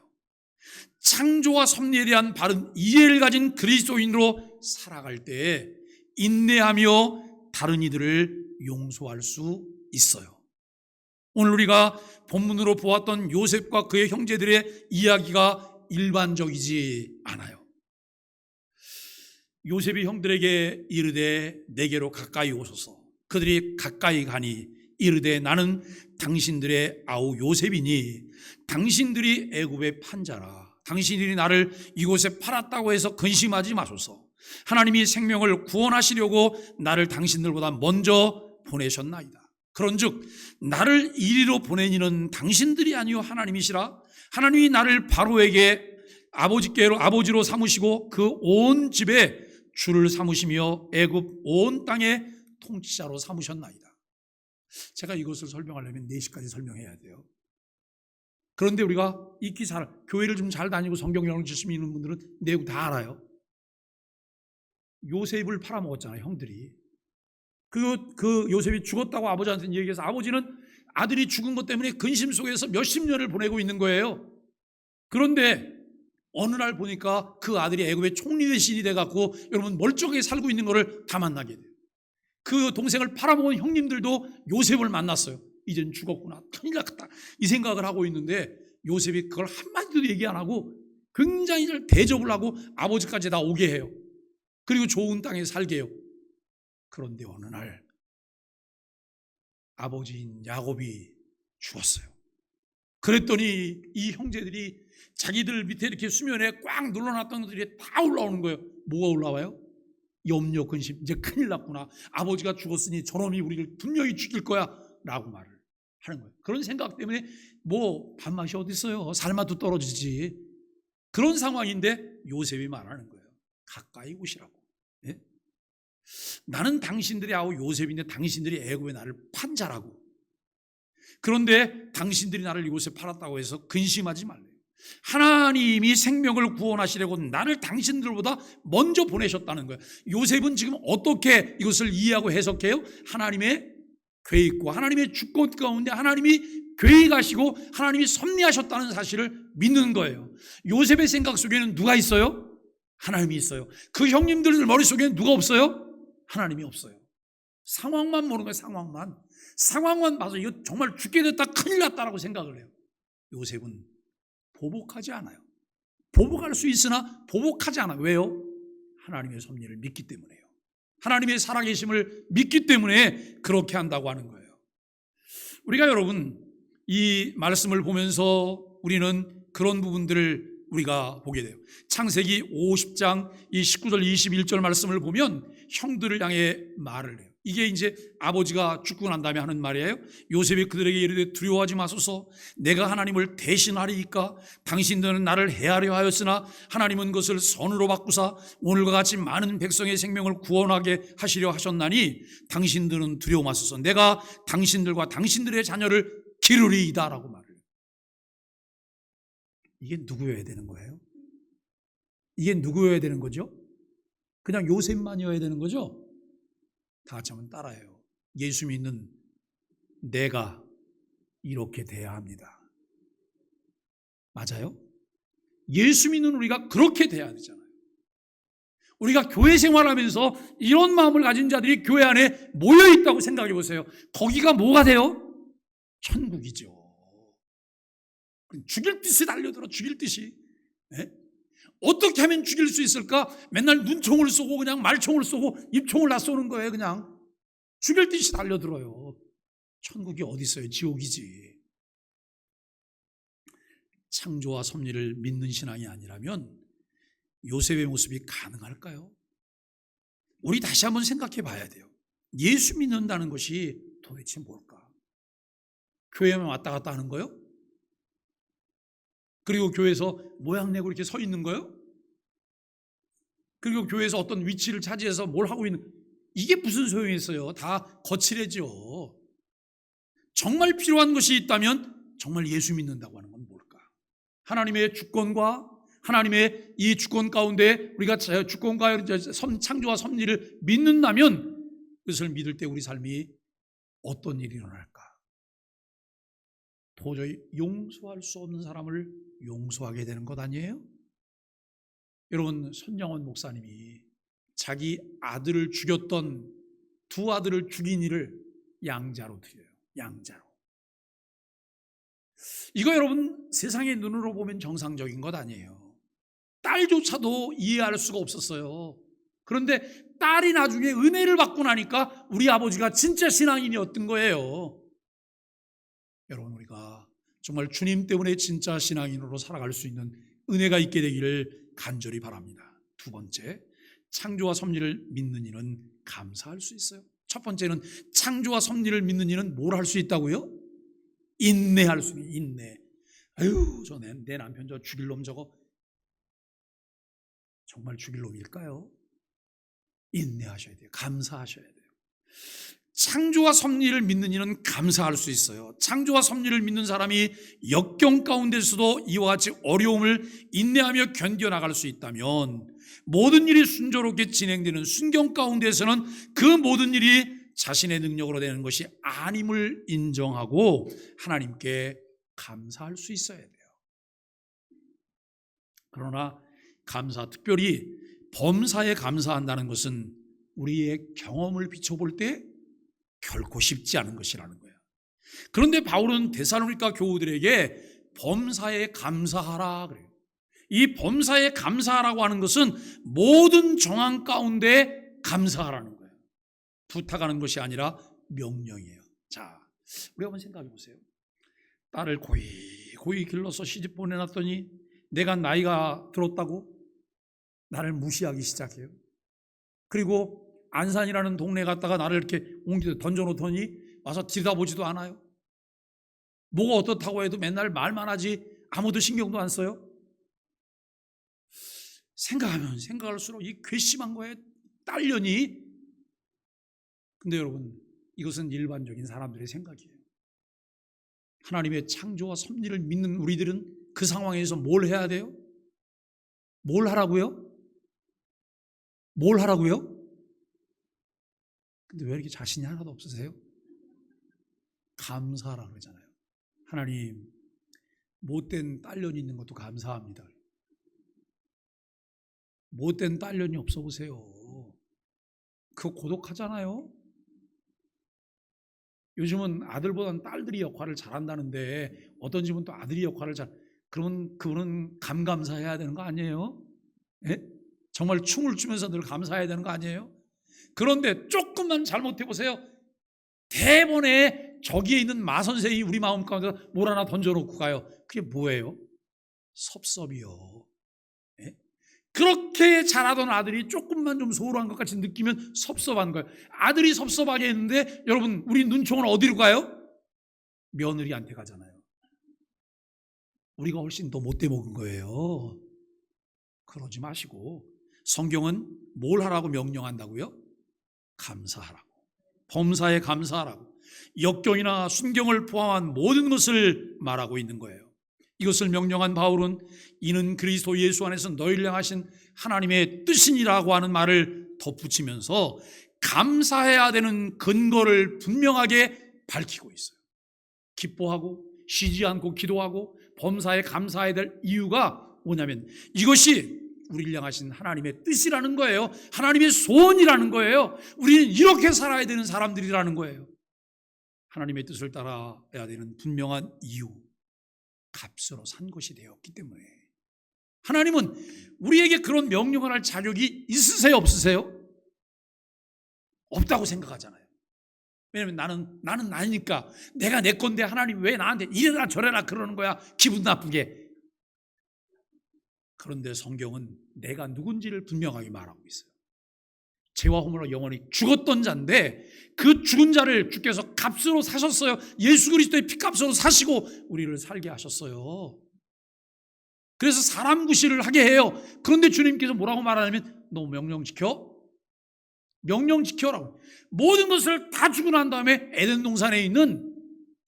창조와 섭리에 대한 바른 이해를 가진 그리스도인으로 살아갈 때에 인내하며 다른 이들을 용서할 수 있어요. 오늘 우리가 본문으로 보았던 요셉과 그의 형제들의 이야기가 일반적이지 않아요. 요셉이 형들에게 이르되 내게로 가까이 오소서. 그들이 가까이 가니 이르되 나는 당신들의 아우 요셉이니 당신들이 애굽의 판자라. 당신들이 나를 이곳에 팔았다고 해서 근심하지 마소서. 하나님이 생명을 구원하시려고 나를 당신들보다 먼저 보내셨나이다. 그런즉 나를 이리로 보낸 이는 당신들이 아니요 하나님이시라. 하나님이 나를 바로에게 아버지로 삼으시고 그 온 집에 주를 삼으시며 애굽 온 땅의 통치자로 삼으셨나이다. 제가 이것을 설명하려면 4시까지 설명해야 돼요. 그런데 우리가 익히 교회를 좀 잘 다니고 성경 영어를 열심히 읽는 분들은 내용 다 알아요. 요셉을 팔아먹었잖아요, 형들이. 그 요셉이 죽었다고 아버지한테 얘기해서 아버지는 아들이 죽은 것 때문에 근심 속에서 몇십 년을 보내고 있는 거예요. 그런데 어느 날 보니까 그 아들이 애굽의 총리 대신이 돼갖고 여러분 멀쩡하게 살고 있는 거를 다 만나게 돼요. 그 동생을 팔아먹은 형님들도 요셉을 만났어요. 이젠 죽었구나, 큰일 났다 이 생각을 하고 있는데 요셉이 그걸 한마디도 얘기 안 하고 굉장히 잘 대접을 하고 아버지까지 다 오게 해요. 그리고 좋은 땅에 살게 해요. 그런데 어느 날 아버지인 야곱이 죽었어요. 그랬더니 이 형제들이 자기들 밑에 이렇게 수면에 꽉 눌러놨던 것들이 다 올라오는 거예요. 뭐가 올라와요? 염려, 근심. 이제 큰일 났구나. 아버지가 죽었으니 저놈이 우리를 분명히 죽일 거야 라고 말을 하는 거예요. 그런 생각 때문에 뭐 밥맛이 어디 있어요. 살맛도 떨어지지. 그런 상황인데 요셉이 말하는 거예요. 가까이 오시라고. 예? 나는 당신들이 아우 요셉인데 당신들이 애굽에 나를 판자라고. 그런데 당신들이 나를 이곳에 팔았다고 해서 근심하지 말래요. 하나님이 생명을 구원하시려고 나를 당신들보다 먼저 보내셨다는 거예요. 요셉은 지금 어떻게 이것을 이해하고 해석해요? 하나님의 계획과 하나님의 주권 가운데 하나님이 계획하시고 하나님이 섭리하셨다는 사실을 믿는 거예요. 요셉의 생각 속에는 누가 있어요? 하나님이 있어요. 그 형님들 머릿속에는 누가 없어요? 하나님이 없어요. 상황만 모르는 거예요. 상황만 봐서 이거 정말 죽게 됐다 큰일 났다라고 생각을 해요. 요셉은 보복하지 않아요. 보복할 수 있으나 보복하지 않아요. 왜요? 하나님의 섭리를 믿기 때문에요. 하나님의 살아계심을 믿기 때문에 그렇게 한다고 하는 거예요. 우리가 여러분 이 말씀을 보면서 우리는 그런 부분들을 우리가 보게 돼요. 창세기 50장 이 19절 21절 말씀을 보면 형들을 향해 말을 해요. 이게 이제 아버지가 죽고 난 다음에 하는 말이에요. 요셉이 그들에게 이르되 두려워하지 마소서. 내가 하나님을 대신하리이까. 당신들은 나를 해하려 하였으나 하나님은 그것을 선으로 바꾸사 오늘과 같이 많은 백성의 생명을 구원하게 하시려 하셨나니 당신들은 두려워 마소서. 내가 당신들과 당신들의 자녀를 기르리이다라고 말을 해요. 이게 누구여야 되는 거예요? 이게 누구여야 되는 거죠? 그냥 요셉만이어야 되는 거죠? 다 같이 한번 따라해요. 예수 믿는 내가 이렇게 돼야 합니다. 맞아요? 예수 믿는 우리가 그렇게 돼야 되잖아요. 우리가 교회 생활하면서 이런 마음을 가진 자들이 교회 안에 모여 있다고 생각해 보세요. 거기가 뭐가 돼요? 천국이죠. 죽일 듯이 달려들어, 죽일 듯이. 네? 어떻게 하면 죽일 수 있을까? 맨날 눈총을 쏘고 그냥 말총을 쏘고 입총을 다 쏘는 거예요. 그냥 죽일 듯이 달려들어요. 천국이 어디 있어요? 지옥이지. 창조와 섭리를 믿는 신앙이 아니라면 요셉의 모습이 가능할까요? 우리 다시 한번 생각해 봐야 돼요. 예수 믿는다는 것이 도대체 뭘까? 교회만 왔다 갔다 하는 거요? 그리고 교회에서 모양 내고 이렇게 서 있는 거요? 그리고 교회에서 어떤 위치를 차지해서 뭘 하고 있는, 이게 무슨 소용이 있어요? 다 거칠해져. 정말 필요한 것이 있다면 정말 예수 믿는다고 하는 건 뭘까? 하나님의 주권과 하나님의 이 주권 가운데 우리가 주권과 창조와 섭리를 믿는다면 그것을 믿을 때 우리 삶이 어떤 일이 일어날까? 도저히 용서할 수 없는 사람을 용서하게 되는 것 아니에요? 여러분, 손영원 목사님이 자기 아들을 죽였던 두 아들을 죽인 일을 양자로 드려요. 양자로. 이거 여러분 세상의 눈으로 보면 정상적인 것 아니에요. 딸조차도 이해할 수가 없었어요. 그런데 딸이 나중에 은혜를 받고 나니까 우리 아버지가 진짜 신앙인이었던 거예요. 여러분, 우리가 정말 주님 때문에 진짜 신앙인으로 살아갈 수 있는 은혜가 있게 되기를 간절히 바랍니다. 두 번째, 창조와 섭리를 믿는 이는 감사할 수 있어요. 첫 번째는 창조와 섭리를 믿는 이는 뭘 할 수 있다고요? 인내할 수 있어요. 인내. 아유, 내 남편 저 죽일 놈 저거 정말 죽일 놈일까요? 인내하셔야 돼요. 감사하셔야 돼요. 창조와 섭리를 믿는 이는 감사할 수 있어요. 창조와 섭리를 믿는 사람이 역경 가운데서도 이와 같이 어려움을 인내하며 견뎌나갈 수 있다면 모든 일이 순조롭게 진행되는 순경 가운데서는 그 모든 일이 자신의 능력으로 되는 것이 아님을 인정하고 하나님께 감사할 수 있어야 돼요. 그러나 특별히 범사에 감사한다는 것은 우리의 경험을 비춰볼 때 결코 쉽지 않은 것이라는 거예요. 그런데 바울은 데살로니가 교우들에게 범사에 감사하라 그래요. 이 범사에 감사하라고 하는 것은 모든 정황 가운데 감사하라는 거예요. 부탁하는 것이 아니라 명령이에요. 자, 우리 한번 생각해 보세요. 딸을 고이 길러서 시집 보내놨더니 내가 나이가 들었다고 나를 무시하기 시작해요. 그리고 안산이라는 동네 갔다가 나를 이렇게 던져놓더니 와서 들여다보지도 않아요. 뭐가 어떻다고 해도 맨날 말만 하지 아무도 신경도 안 써요. 생각하면 생각할수록 이 괘씸한 거에 딸려니. 근데 여러분, 이것은 일반적인 사람들의 생각이에요. 하나님의 창조와 섭리를 믿는 우리들은 그 상황에서 뭘 해야 돼요? 뭘 하라고요? 뭘 하라고요? 근데 왜 이렇게 자신이 하나도 없으세요? 감사하라 그러잖아요. 하나님, 못된 딸년이 있는 것도 감사합니다. 못된 딸년이 없어 보세요. 그거 고독하잖아요. 요즘은 아들보다는 딸들이 역할을 잘한다는데 어떤 집은 또 아들이 역할을 그러면 그거는 감사해야 되는 거 아니에요? 예? 정말 춤을 추면서 늘 감사해야 되는 거 아니에요? 그런데 조금만 잘못해 보세요. 대본에 저기에 있는 마선생이 우리 마음 가운데 뭘 하나 던져놓고 가요. 그게 뭐예요? 섭섭이요. 예? 그렇게 잘하던 아들이 조금만 좀 소홀한 것 같이 느끼면 섭섭한 거예요. 아들이 섭섭하게 했는데 여러분, 우리 눈총은 어디로 가요? 며느리한테 가잖아요. 우리가 훨씬 더 못돼 먹은 거예요. 그러지 마시고 성경은 뭘 하라고 명령한다고요? 감사하라고. 범사에 감사하라고. 역경이나 순경을 포함한 모든 것을 말하고 있는 거예요. 이것을 명령한 바울은 이는 그리스도 예수 안에서 너희를 향하신 하나님의 뜻이니라고 하는 말을 덧붙이면서 감사해야 되는 근거를 분명하게 밝히고 있어요. 기뻐하고 쉬지 않고 기도하고 범사에 감사해야 될 이유가 뭐냐면 이것이 우리를 향하신 하나님의 뜻이라는 거예요. 하나님의 소원이라는 거예요. 우리는 이렇게 살아야 되는 사람들이라는 거예요. 하나님의 뜻을 따라야 되는 분명한 이유, 값으로 산 것이 되었기 때문에. 하나님은 우리에게 그런 명령을 할 자격이 있으세요, 없으세요? 없다고 생각하잖아요. 왜냐하면 나는 나니까 내가 내 건데 하나님 왜 나한테 이래라 저래라 그러는 거야, 기분 나쁘게. 그런데 성경은 내가 누군지를 분명하게 말하고 있어요. 죄와 허물로 영원히 죽었던 자인데 그 죽은 자를 주께서 값으로 사셨어요. 예수 그리스도의 피값으로 사시고 우리를 살게 하셨어요. 그래서 사람 구실을 하게 해요. 그런데 주님께서 뭐라고 말하냐면 너 명령 지켜? 명령 지켜라고. 모든 것을 다 주고 난 다음에 에덴 동산에 있는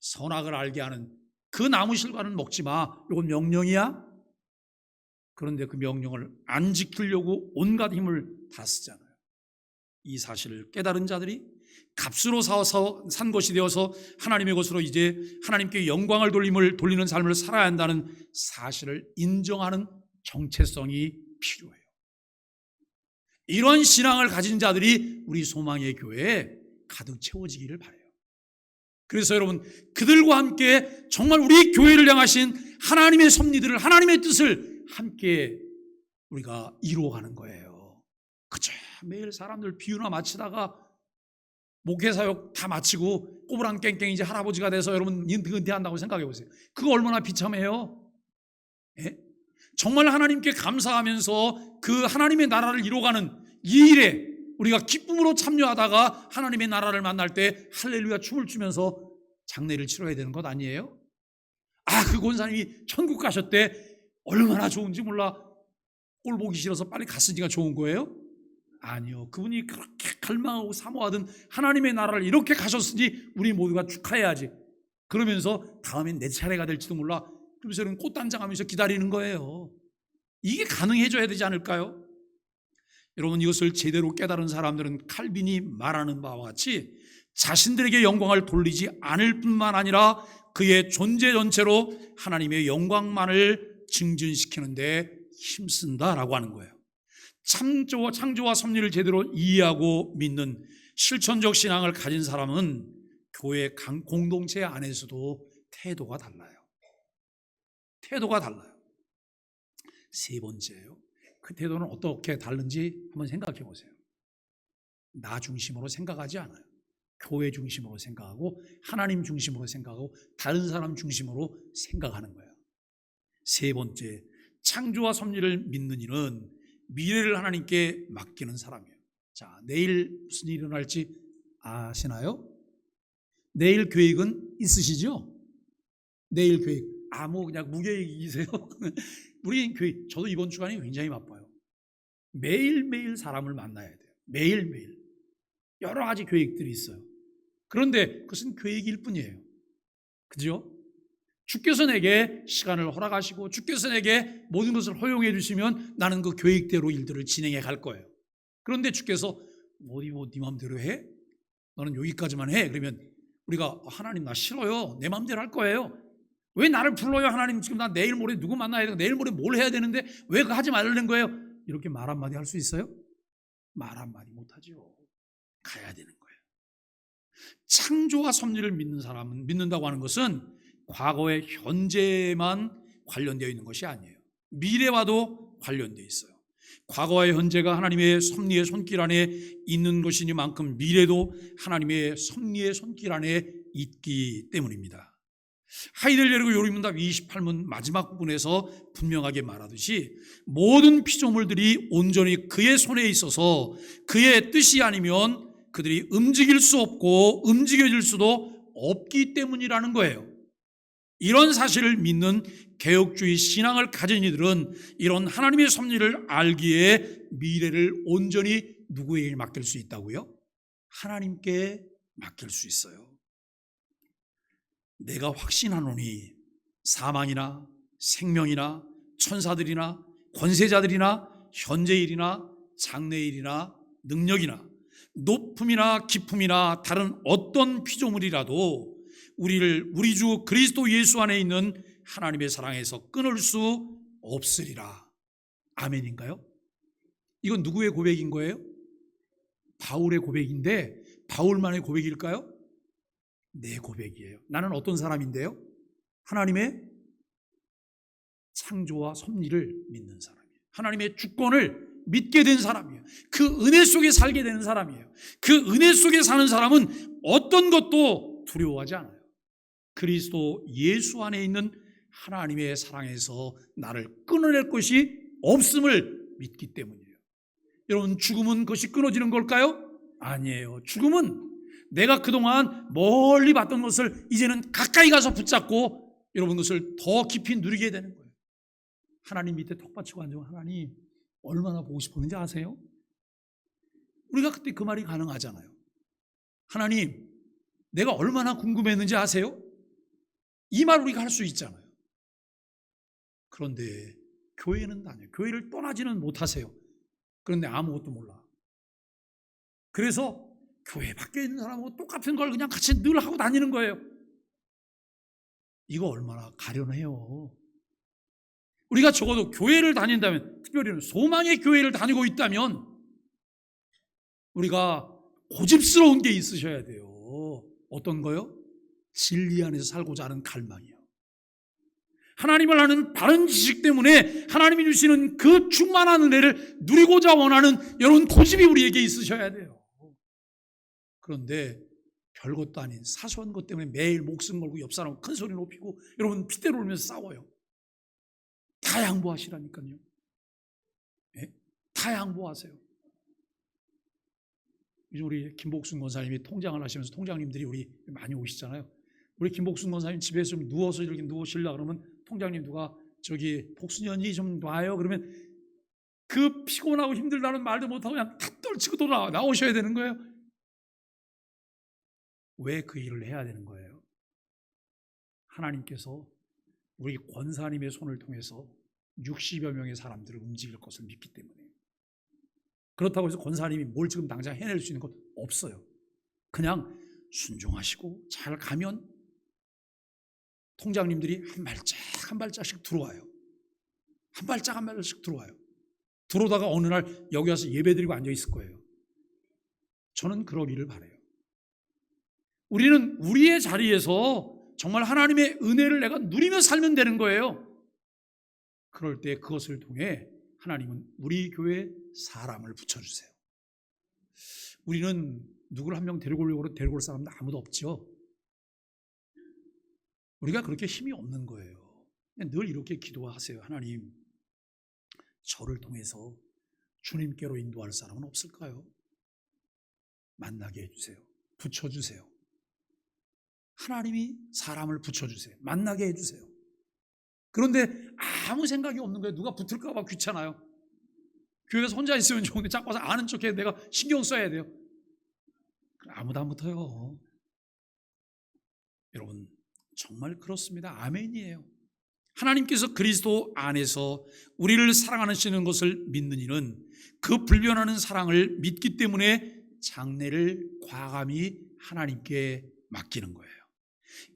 선악을 알게 하는 그 나무 실과는 먹지 마. 이건 명령이야. 그런데 그 명령을 안 지키려고 온갖 힘을 다 쓰잖아요. 이 사실을 깨달은 자들이 값으로 사서 산 것이 되어서 하나님의 것으로 이제 하나님께 영광을 돌리는 삶을 살아야 한다는 사실을 인정하는 정체성이 필요해요. 이런 신앙을 가진 자들이 우리 소망의 교회에 가득 채워지기를 바라요. 그래서 여러분, 그들과 함께 정말 우리 교회를 향하신 하나님의 섭리들을, 하나님의 뜻을 함께 우리가 이루어가는 거예요. 그저 매일 사람들 비유나 마치다가 목회사역 다 마치고 꼬부랑깽깽 이제 할아버지가 돼서 여러분 은퇴한다고 생각해 보세요. 그거 얼마나 비참해요. 예? 정말 하나님께 감사하면서 그 하나님의 나라를 이루어가는 이 일에 우리가 기쁨으로 참여하다가 하나님의 나라를 만날 때 할렐루야 춤을 추면서 장례를 치러야 되는 것 아니에요? 그 권사님이 천국 가셨대. 얼마나 좋은지 몰라. 꼴 보기 싫어서 빨리 갔으니까 좋은 거예요? 아니요. 그분이 그렇게 갈망하고 사모하던 하나님의 나라를 이렇게 가셨으니 우리 모두가 축하해야지. 그러면서 다음엔 내 차례가 될지도 몰라. 그러면서 이런 꽃단장하면서 기다리는 거예요. 이게 가능해져야 되지 않을까요? 여러분, 이것을 제대로 깨달은 사람들은 칼빈이 말하는 바와 같이 자신들에게 영광을 돌리지 않을 뿐만 아니라 그의 존재 전체로 하나님의 영광만을 증진시키는 데 힘쓴다라고 하는 거예요. 창조와 섭리를 제대로 이해하고 믿는 실천적 신앙을 가진 사람은 교회 공동체 안에서도 태도가 달라요. 태도가 달라요. 세 번째예요. 그 태도는 어떻게 다른지 한번 생각해 보세요. 나 중심으로 생각하지 않아요. 교회 중심으로 생각하고 하나님 중심으로 생각하고 다른 사람 중심으로 생각하는 거예요. 세 번째, 창조와 섭리를 믿는 이는 미래를 하나님께 맡기는 사람이에요. 자, 내일 무슨 일이 일어날지 아시나요? 내일 계획은 있으시죠? 내일 계획. 그냥 무계획이세요? 우리 교회, 저도 이번 주간이 굉장히 바빠요. 매일매일 사람을 만나야 돼요. 매일매일. 여러 가지 계획들이 있어요. 그런데 그것은 계획일 뿐이에요. 그죠? 주께서 내게 시간을 허락하시고 주께서 내게 모든 것을 허용해 주시면 나는 그 계획대로 일들을 진행해 갈 거예요. 그런데 주께서 네 마음대로 해? 너는 여기까지만 해. 그러면 우리가 하나님 나 싫어요. 내 마음대로 할 거예요. 왜 나를 불러요? 하나님 지금 나 내일 모레 누구 만나야 되고 내일 모레 뭘 해야 되는데 왜 그거 하지 말라는 거예요? 이렇게 말 한마디 할 수 있어요? 말 한마디 못하죠. 가야 되는 거예요. 창조와 섭리를 믿는 사람은, 믿는다고 하는 것은 과거의 현재만 관련되어 있는 것이 아니에요. 미래와도 관련되어 있어요. 과거와 현재가 하나님의 섭리의 손길 안에 있는 것이니만큼 미래도 하나님의 섭리의 손길 안에 있기 때문입니다. 하이델베르그 요리문답 28문 마지막 부분에서 분명하게 말하듯이 모든 피조물들이 온전히 그의 손에 있어서 그의 뜻이 아니면 그들이 움직일 수 없고 움직여질 수도 없기 때문이라는 거예요. 이런 사실을 믿는 개혁주의 신앙을 가진 이들은 이런 하나님의 섭리를 알기에 미래를 온전히 누구에게 맡길 수 있다고요? 하나님께 맡길 수 있어요. 내가 확신하노니 사망이나 생명이나 천사들이나 권세자들이나 현재일이나 장래일이나 능력이나 높음이나 깊음이나 다른 어떤 피조물이라도 우리 주 그리스도 예수 안에 있는 하나님의 사랑에서 끊을 수 없으리라. 아멘인가요? 이건 누구의 고백인 거예요? 바울의 고백인데 바울만의 고백일까요? 내 고백이에요. 나는 어떤 사람인데요? 하나님의 창조와 섭리를 믿는 사람이에요. 하나님의 주권을 믿게 된 사람이에요. 그 은혜 속에 살게 되는 사람이에요. 그 은혜 속에 사는 사람은 어떤 것도 두려워하지 않아요. 그리스도 예수 안에 있는 하나님의 사랑에서 나를 끊어낼 것이 없음을 믿기 때문이에요. 여러분, 죽음은 그것이 끊어지는 걸까요? 아니에요. 죽음은 내가 그동안 멀리 봤던 것을 이제는 가까이 가서 붙잡고 여러분 그것을 더 깊이 누리게 되는 거예요. 하나님 밑에 턱 받치고 앉으면 하나님 얼마나 보고 싶었는지 아세요? 우리가 그때 그 말이 가능하잖아요. 하나님 내가 얼마나 궁금했는지 아세요? 이 말 우리가 할 수 있잖아요. 그런데 교회는 아니에요. 교회를 떠나지는 못하세요. 그런데 아무것도 몰라. 그래서 교회 밖에 있는 사람하고 똑같은 걸 그냥 같이 늘 하고 다니는 거예요. 이거 얼마나 가련해요. 우리가 적어도 교회를 다닌다면, 특별히 소망의 교회를 다니고 있다면 우리가 고집스러운 게 있으셔야 돼요. 어떤 거요? 진리 안에서 살고자 하는 갈망이요. 하나님을 아는 바른 지식 때문에 하나님이 주시는 그 충만한 은혜를 누리고자 원하는 여러분 고집이 우리에게 있으셔야 돼요. 그런데 별것도 아닌 사소한 것 때문에 매일 목숨 걸고 옆 사람 큰 소리 높이고 여러분 핏대로 울면서 싸워요. 다 양보하시라니까요. 네? 다 양보하세요. 요즘 우리 김복순 권사님이 통장을 하시면서 통장님들이 우리 많이 오시잖아요. 우리 김복순 권사님 집에서 좀 누워서 이렇게 누우시려고 그러면 통장님 누가 저기 복순연이 좀 와요. 그러면 그 피곤하고 힘들다는 말도 못하고 그냥 탁 떨치고 나오셔야 되는 거예요. 왜 그 일을 해야 되는 거예요? 하나님께서 우리 권사님의 손을 통해서 60여 명의 사람들을 움직일 것을 믿기 때문에. 그렇다고 해서 권사님이 뭘 지금 당장 해낼 수 있는 것 없어요. 그냥 순종하시고 잘 가면 통장님들이 한 발짝 한 발짝씩 들어와요. 한 발짝 한 발짝씩 들어와요. 들어오다가 어느 날 여기 와서 예배드리고 앉아 있을 거예요. 저는 그러기를 바라요. 우리는 우리의 자리에서 정말 하나님의 은혜를 내가 누리며 살면 되는 거예요. 그럴 때 그것을 통해 하나님은 우리 교회에 사람을 붙여주세요. 우리는 누구를 한 명 데리고 오려고 데리고 올 사람도 아무도 없죠. 우리가 그렇게 힘이 없는 거예요. 늘 이렇게 기도하세요. 하나님, 저를 통해서 주님께로 인도할 사람은 없을까요? 만나게 해주세요. 붙여주세요. 하나님이 사람을 붙여주세요. 만나게 해주세요. 그런데 아무 생각이 없는 거예요. 누가 붙을까 봐 귀찮아요. 교회에서 혼자 있으면 좋은데 자꾸 와서 아는 척해 내가 신경 써야 돼요. 아무도 안 붙어요. 여러분 정말 그렇습니다. 아멘이에요. 하나님께서 그리스도 안에서 우리를 사랑하시는 것을 믿는 이는 그 불변하는 사랑을 믿기 때문에 장래를 과감히 하나님께 맡기는 거예요.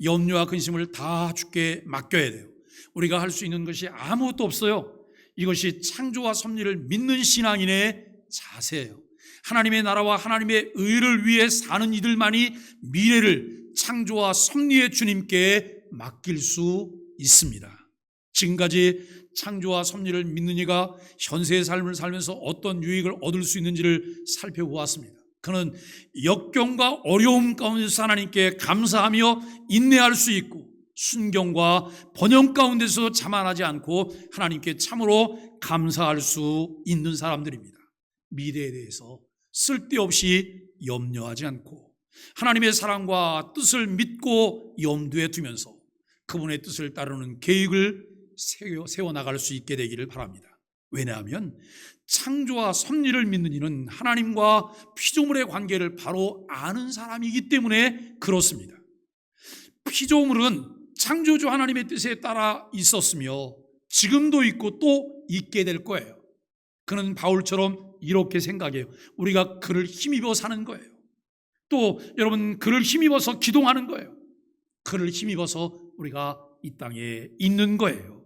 염려와 근심을 다 주께 맡겨야 돼요. 우리가 할 수 있는 것이 아무것도 없어요. 이것이 창조와 섭리를 믿는 신앙인의 자세예요. 하나님의 나라와 하나님의 의를 위해 사는 이들만이 미래를 창조와 섭리의 주님께 맡길 수 있습니다. 지금까지 창조와 섭리를 믿는 이가 현세의 삶을 살면서 어떤 유익을 얻을 수 있는지를 살펴보았습니다. 그는 역경과 어려움 가운데서 하나님께 감사하며 인내할 수 있고 순경과 번영 가운데서 자만하지 않고 하나님께 참으로 감사할 수 있는 사람들입니다. 미래에 대해서 쓸데없이 염려하지 않고 하나님의 사랑과 뜻을 믿고 염두에 두면서 그분의 뜻을 따르는 계획을 세워나갈 수 있게 되기를 바랍니다. 왜냐하면 창조와 섭리를 믿는 이는 하나님과 피조물의 관계를 바로 아는 사람이기 때문에 그렇습니다. 피조물은 창조주 하나님의 뜻에 따라 있었으며 지금도 있고 또 있게 될 거예요. 그는 바울처럼 이렇게 생각해요. 우리가 그를 힘입어 사는 거예요. 또 여러분 그를 힘입어서 기동하는 거예요. 그를 힘입어서 우리가 이 땅에 있는 거예요.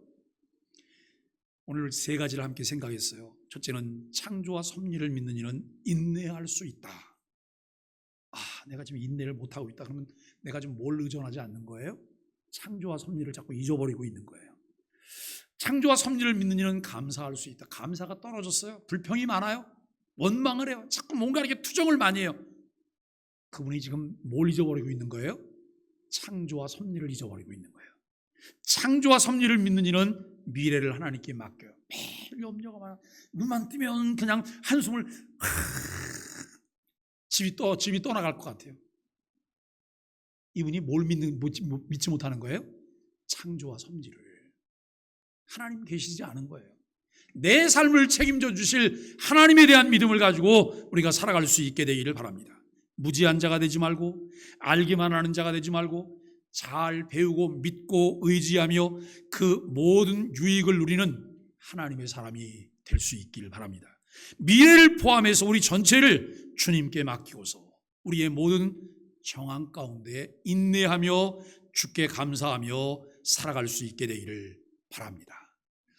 오늘 세 가지를 함께 생각했어요. 첫째는 창조와 섭리를 믿는 이는 인내할 수 있다. 내가 지금 인내를 못하고 있다. 그러면 내가 지금 뭘 의존하지 않는 거예요? 창조와 섭리를 자꾸 잊어버리고 있는 거예요. 창조와 섭리를 믿는 이는 감사할 수 있다. 감사가 떨어졌어요. 불평이 많아요. 원망을 해요. 자꾸 뭔가 이렇게 투정을 많이 해요. 그분이 지금 뭘 잊어버리고 있는 거예요? 창조와 섭리를 잊어버리고 있는 거예요. 창조와 섭리를 믿는 이는 미래를 하나님께 맡겨요. 매일 염려가 많아. 눈만 뜨면 그냥 한숨을 집이 떠나갈 것 같아요. 이분이 뭘 믿지 못하는 거예요? 창조와 섭리를. 하나님 계시지 않은 거예요. 내 삶을 책임져 주실 하나님에 대한 믿음을 가지고 우리가 살아갈 수 있게 되기를 바랍니다. 무지한 자가 되지 말고 알기만 하는 자가 되지 말고 잘 배우고 믿고 의지하며 그 모든 유익을 누리는 하나님의 사람이 될 수 있기를 바랍니다. 미래를 포함해서 우리 전체를 주님께 맡기고서 우리의 모든 정황 가운데 인내하며 주께 감사하며 살아갈 수 있게 되기를 바랍니다.